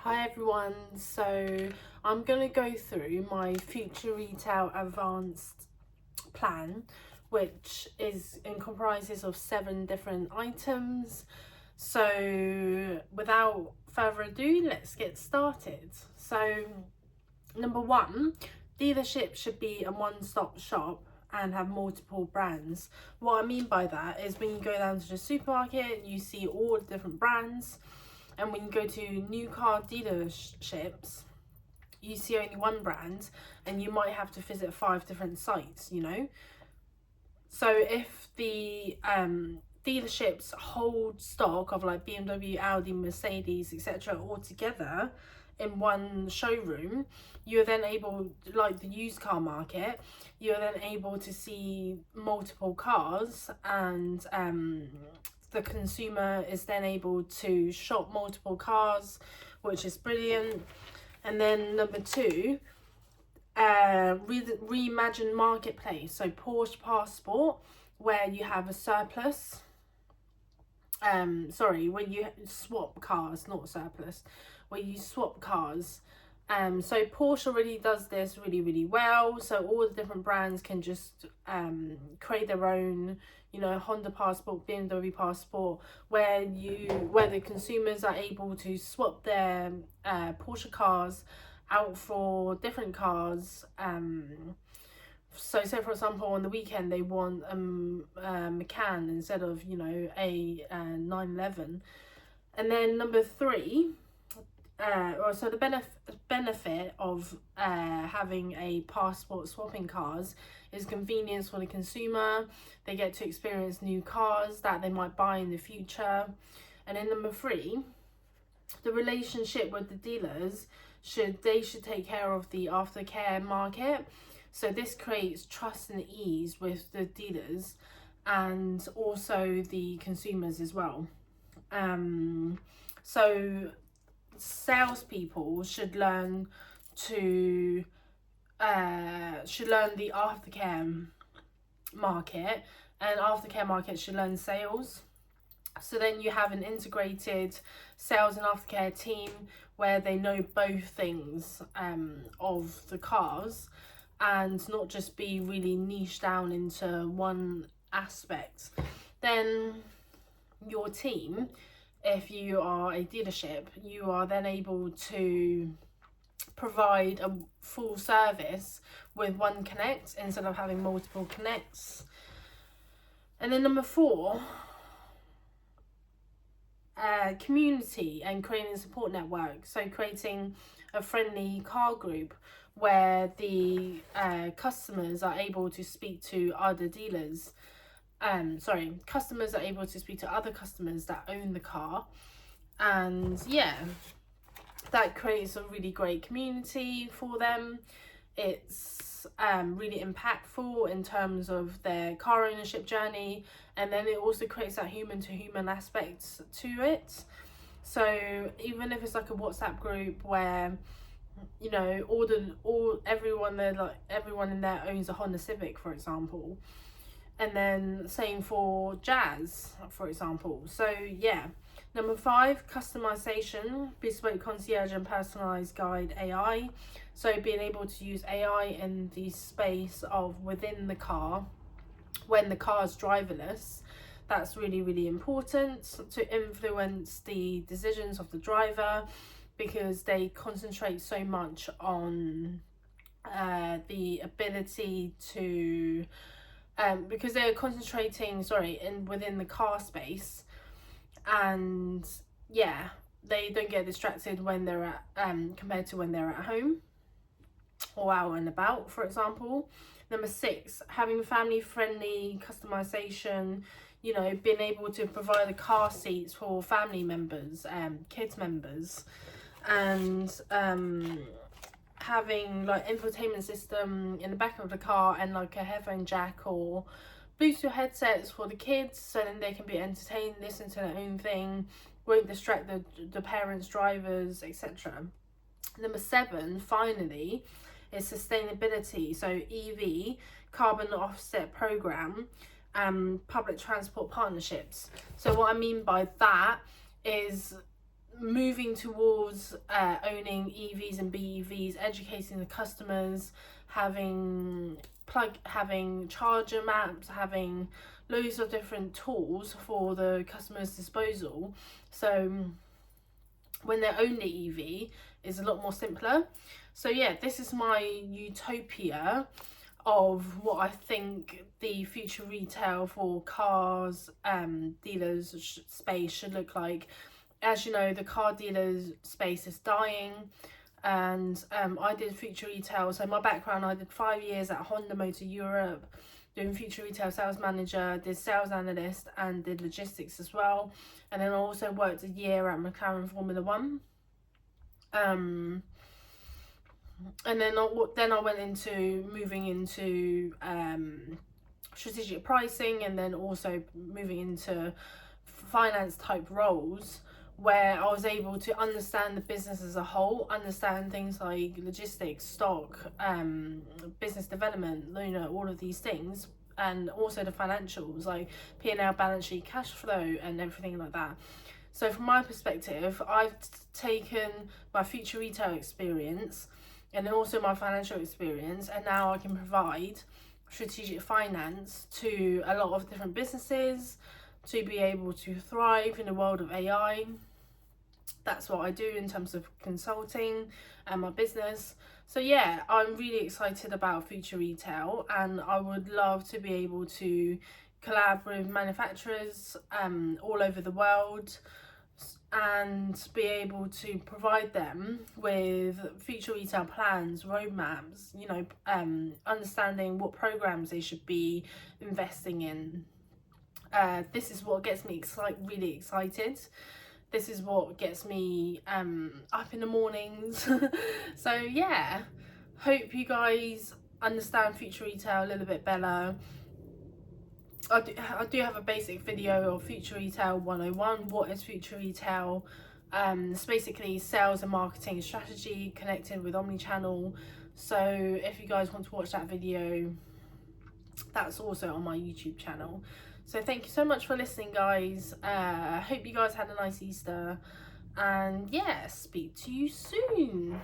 Hi everyone, so I'm going to go through my Future Retail Advanced plan, which comprises of 7 different items. So without further ado, let's get started. So number 1, dealership should be a one-stop shop and have multiple brands. What I mean by that is when you go down to the supermarket, you see all the different brands. And when you go to new car dealerships, you see only one brand and you might have to visit 5 different sites, So if the dealerships hold stock of like BMW, Audi, Mercedes, etc. all together in one showroom, you're then able, like the used car market, you're then able to see multiple cars, and the consumer is then able to shop multiple cars, which is brilliant. And then number 2, reimagine marketplace. So Porsche Passport, where you have a surplus. When you swap cars, not surplus, where you swap cars. So Porsche already does this really well. So all the different brands can just create their own, Honda Passport, BMW Passport, where the consumers are able to swap their Porsche cars out for different cars. So say for example on the weekend they want a Macan instead of a 911. And then number 3, so the benefit of having a passport swapping cars is convenience for the consumer. They get to experience new cars that they might buy in the future. And then number 3, the relationship with the dealers should take care of the aftercare market. So this creates trust and ease with the dealers and also the consumers as well. So salespeople should learn the aftercare market, and aftercare market should learn sales. So then you have an integrated sales and aftercare team where they know both things of the cars, and not just be really niche down into one aspect. Then your team, if you are a dealership, you are then able to provide a full service with one connect instead of having multiple connects. And then number 4, community and creating a support network. So creating a friendly car group where the customers are able to speak to other dealers. Customers are able to speak to other customers that own the car. And that creates a really great community for them. It's really impactful in terms of their car ownership journey, and then it also creates that human to human aspect to it. So even if it's like a WhatsApp group where everyone in there owns a Honda Civic, for example, and then same for Jazz, for example. So number 5, customization, bespoke concierge and personalized guide AI. So being able to use AI in the space of within the car when the car is driverless. That's really important to influence the decisions of the driver, because they concentrate so much on the ability to because they're concentrating within the car space, and they don't get distracted when they're at compared to when they're at home or out and about, for example. Number 6, having family friendly customization, being able to provide the car seats for family members, kids members, and having like infotainment system in the back of the car and like a headphone jack or Bluetooth headsets for the kids, so then they can be entertained, listen to their own thing, won't distract the parents, drivers, etc. Number 7, finally, is sustainability. So EV, carbon offset program, and public transport partnerships. So what I mean by that is moving towards owning EVs and BEVs, educating the customers, having charger maps, having loads of different tools for the customer's disposal. So when they own the EV, it's a lot more simpler. So yeah, this is my utopia of what I think the future retail for cars dealers space should look like. As you know, the car dealers space is dying, and I did future retail. So my background, I did 5 years at Honda Motor Europe doing future retail sales manager, did sales analyst, and did logistics as well. And then I also worked a year at McLaren Formula One. And then I went into moving into strategic pricing, and then also moving into finance type roles, where I was able to understand the business as a whole, understand things like logistics, stock, business development, you know, all of these things, and also the financials like P&L, balance sheet, cash flow, and everything like that. So from my perspective, I've taken my future retail experience and then also my financial experience, and now I can provide strategic finance to a lot of different businesses to be able to thrive in the world of AI. That's what I do in terms of consulting and my business. So yeah, I'm really excited about future retail, and I would love to be able to collab with manufacturers all over the world, and be able to provide them with future retail plans, roadmaps, you know, understanding what programs they should be investing in. This is what gets me really excited. This is what gets me up in the mornings. So yeah, hope you guys understand future retail a little bit better. I do have a basic video of Future Retail 101. What is Future Retail? It's basically sales and marketing strategy connected with omnichannel. So if you guys want to watch that video, that's also on my YouTube channel. So thank you so much for listening, guys. Hope you guys had a nice Easter, and yeah, speak to you soon.